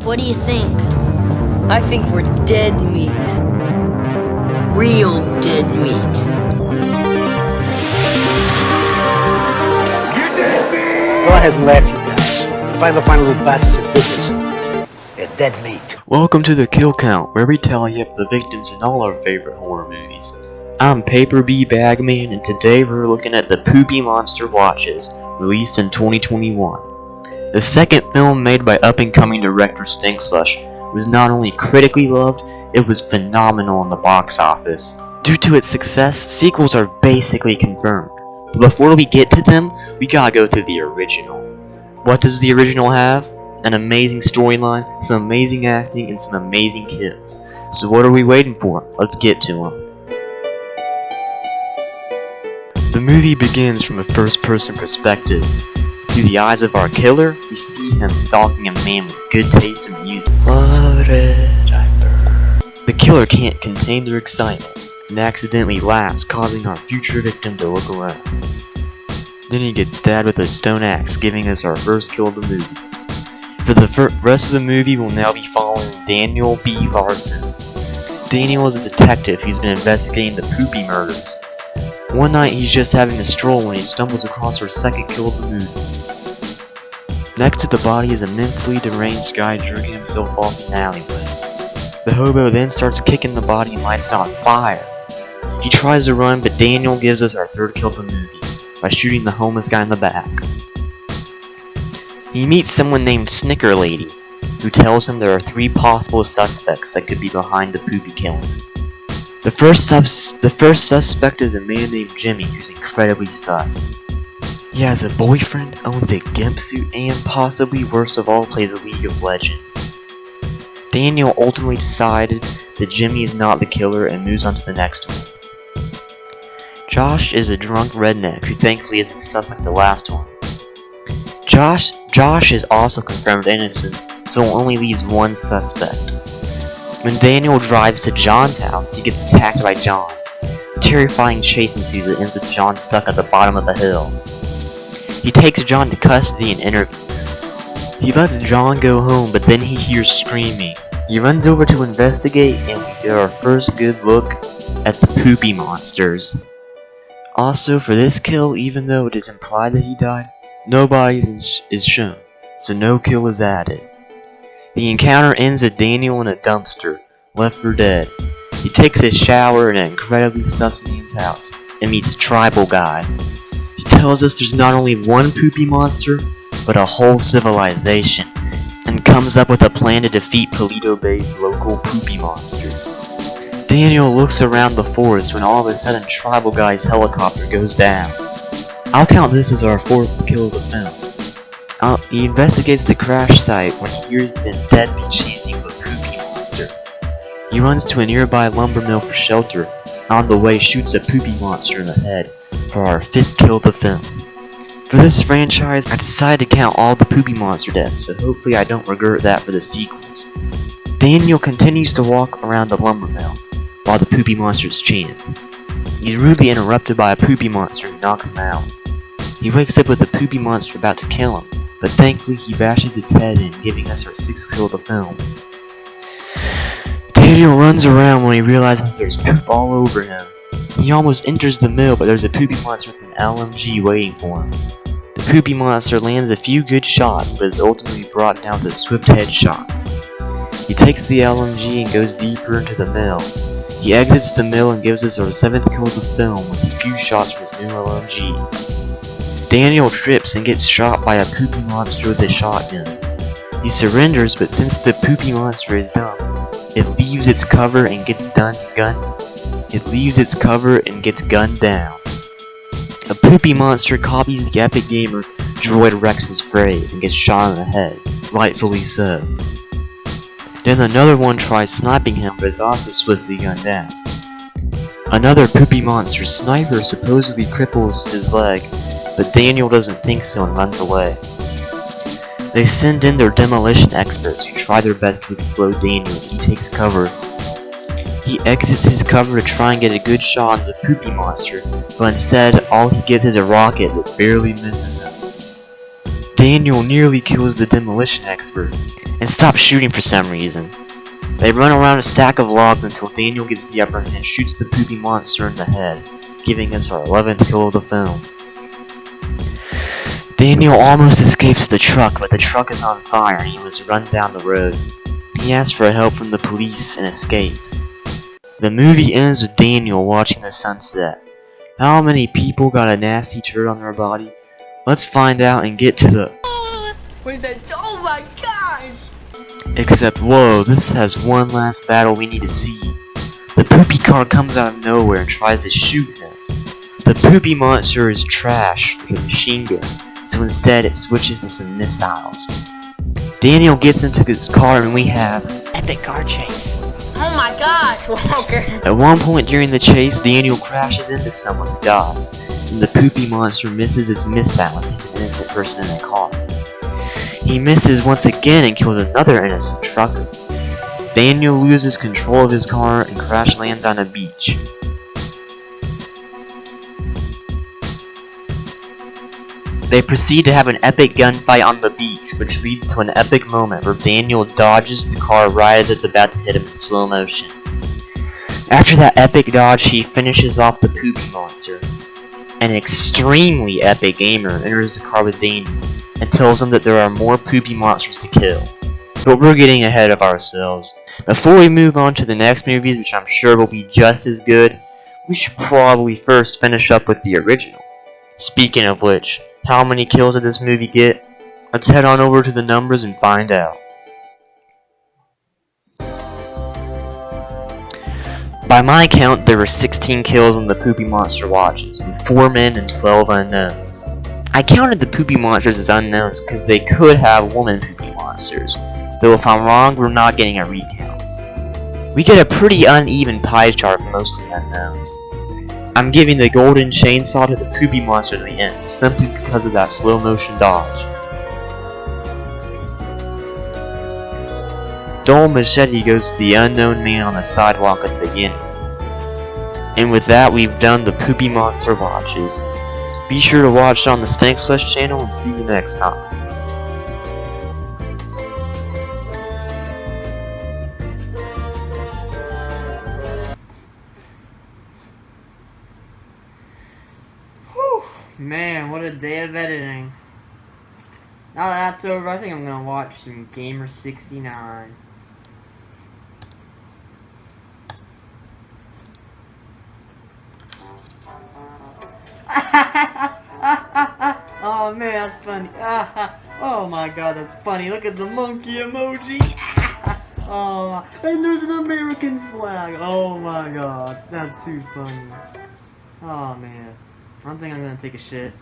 What do you think? I think we're dead meat. Real dead meat. You're dead meat! Go ahead and laugh, you guys. If I ever find a little bastards that did this, they're dead meat. Welcome to the Kill Count, where we tally up the victims in all our favorite horror movies. I'm Paper B Bagman, and today we're looking at the Poopy Monster Watches, released in 2021. The second film made by up-and-coming director Stank was not only critically loved, it was phenomenal in the box office. Due to its success, sequels are basically confirmed. But before we get to them, we gotta go through the original. What does the original have? An amazing storyline, some amazing acting, and some amazing kills. So what are we waiting for? Let's get to them. The movie begins from a first-person perspective. Through the eyes of our killer, we see him stalking a man with good taste in music. The killer can't contain their excitement and accidentally laughs, causing our future victim to look around. Then he gets stabbed with a stone axe, giving us our first kill of the movie. For the rest of the movie, we'll now be following Daniel B. Larson. Daniel is a detective who's been investigating the Poopy murders. One night he's just having a stroll when he stumbles across our second kill of the movie. Next to the body is a mentally deranged guy jerking himself off an alleyway. The hobo then starts kicking the body and lights it on fire. He tries to run, but Daniel gives us our third kill of the movie by shooting the homeless guy in the back. He meets someone named Snicker Lady, who tells him there are 3 possible suspects that could be behind the Poopy killings. The first suspect is a man named Jimmy, who's incredibly sus. He has a boyfriend, owns a gimp suit, and possibly worst of all, plays League of Legends. Daniel ultimately decided that Jimmy is not the killer and moves on to the next one. Josh is a drunk redneck who thankfully isn't sus like the last one. Josh is also confirmed innocent, so only leaves one suspect. When Daniel drives to John's house, he gets attacked by John. A terrifying chase ensues that ends with John stuck at the bottom of the hill. He takes John to custody and interviews him. He lets John go home, but then he hears screaming. He runs over to investigate, and we get our first good look at the Poopy monsters. Also, for this kill, even though it is implied that he died, no body is shown, so no kill is added. The encounter ends with Daniel in a dumpster, left for dead. He takes a shower in an incredibly sus man's house, and meets a tribal guy. He tells us there's not only one Poopy monster, but a whole civilization, and comes up with a plan to defeat Paleto Bay's local Poopy monsters. Daniel looks around the forest when all of a sudden Tribal Guy's helicopter goes down. I'll count this as our 4th kill of the film. He investigates the crash site when he hears them deadly chanting of a Poopy monster. He runs to a nearby lumber mill for shelter, and on the way shoots a Poopy monster in the head for our 5th kill of the film. For this franchise, I decided to count all the Poopy monster deaths, so hopefully I don't regret that for the sequels. Daniel continues to walk around the lumber mill, while the Poopy monsters chant. He's rudely interrupted by a Poopy monster who knocks him out. He wakes up with the Poopy monster about to kill him, but thankfully he bashes its head in, giving us our 6th kill of the film. Daniel runs around when he realizes there's poop all over him. He almost enters the mill, but there's a Poopy monster with an LMG waiting for him. The Poopy monster lands a few good shots, but is ultimately brought down with a swift headshot. He takes the LMG and goes deeper into the mill. He exits the mill and gives us our 7th kill of the film with a few shots from his new LMG. Daniel trips and gets shot by a Poopy monster with a shotgun. He surrenders, but since the Poopy monster is dumb, it leaves its cover and gets gunned down. A Poopy monster copies the Epic Gamer droid Rex's phrase and gets shot in the head, rightfully so. Then another one tries sniping him but is also swiftly gunned down. Another Poopy monster sniper supposedly cripples his leg, but Daniel doesn't think so and runs away. They send in their demolition experts who try their best to explode Daniel, and he takes cover. He exits his cover to try and get a good shot on the Poopy monster, but instead all he gets is a rocket that barely misses him. Daniel nearly kills the demolition expert and stops shooting for some reason. They run around a stack of logs until Daniel gets the upper hand and shoots the poopy monster in the head, giving us our 11th kill of the film. Daniel almost escapes the truck, but the truck is on fire and he must run down the road. He asks for help from the police and escapes. The movie ends with Daniel watching the sunset. How many people got a nasty turd on their body? Let's find out and get to the... What is that? Oh my gosh! Except, whoa, this has one last battle we need to see. The poopy car comes out of nowhere and tries to shoot him. The poopy monster is trash for the machine gun, so instead it switches to some missiles. Daniel gets into his car and we have epic car chase. Oh my gosh, Walker! At one point during the chase, Daniel crashes into someone who dies, and the poopy monster misses its missile and hits an innocent person in the car. He misses once again and kills another innocent trucker. Daniel loses control of his car and crash lands on a beach. They proceed to have an epic gunfight on the beach, which leads to an epic moment where Daniel dodges the car right as it's about to hit him in slow motion. After that epic dodge, he finishes off the poopy monster. An extremely epic gamer enters the car with Daniel and tells him that there are more poopy monsters to kill. But we're getting ahead of ourselves. Before we move on to the next movies, which I'm sure will be just as good, we should probably first finish up with the original. Speaking of which, how many kills did this movie get? Let's head on over to the numbers and find out. By my count, there were 16 kills on the Poopy Monster Watches, with 4 men and 12 unknowns. I counted the Poopy Monsters as unknowns because they could have woman Poopy Monsters, though if I'm wrong, we're not getting a recount. We get a pretty uneven pie chart for mostly unknowns. I'm giving the golden chainsaw to the Poopy Monster at the end, simply because of that slow motion dodge. Dull machete goes to the unknown man on the sidewalk at the beginning. And with that, we've done the Poopy Monster Watches. Be sure to watch it on the Stank channel and see you next time. Man, what a day of editing. Now that that's over, I think I'm gonna watch some Gamer 69. Oh man, that's funny. Oh my god, that's funny. Look at the monkey emoji. Oh, and there's an American flag. Oh my god, that's too funny. Oh man. I don't think I'm gonna take a shit.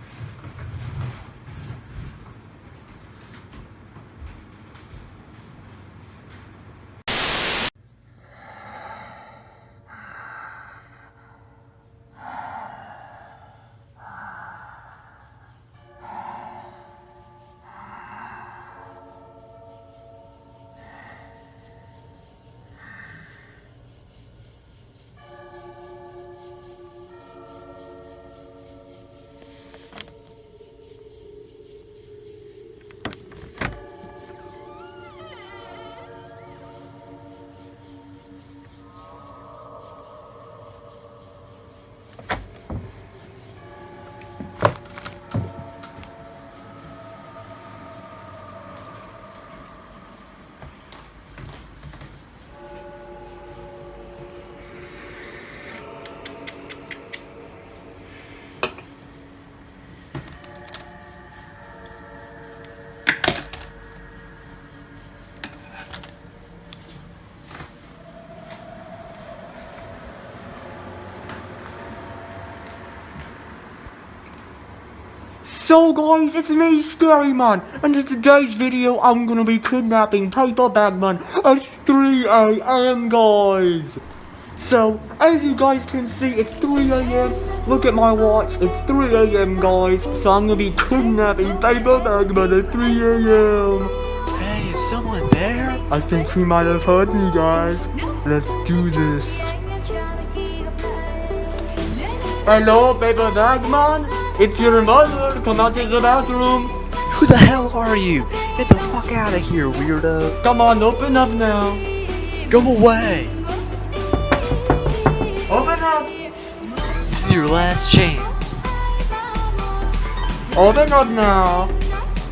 So guys, it's me, Scary Man, and in today's video I'm gonna be kidnapping Paper Bagman at 3 AM guys. So, as you guys can see, it's 3 AM, look at my watch, it's 3 AM guys, so I'm gonna be kidnapping Paper Bagman at 3 AM. Hey, is someone there? I think he might have heard me guys, let's do this. Hello, Paper Bagman? It's your mother, come out to the bathroom. Who the hell are you? Get the fuck out of here, weirdo. Come on, open up now. Go away. Open up. This is your last chance. Open up now.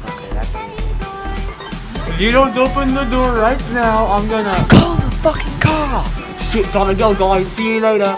Okay, that's it. If you don't open the door right now, I'm gonna... Call the fucking cops. Shit, gotta go, guys. See you later.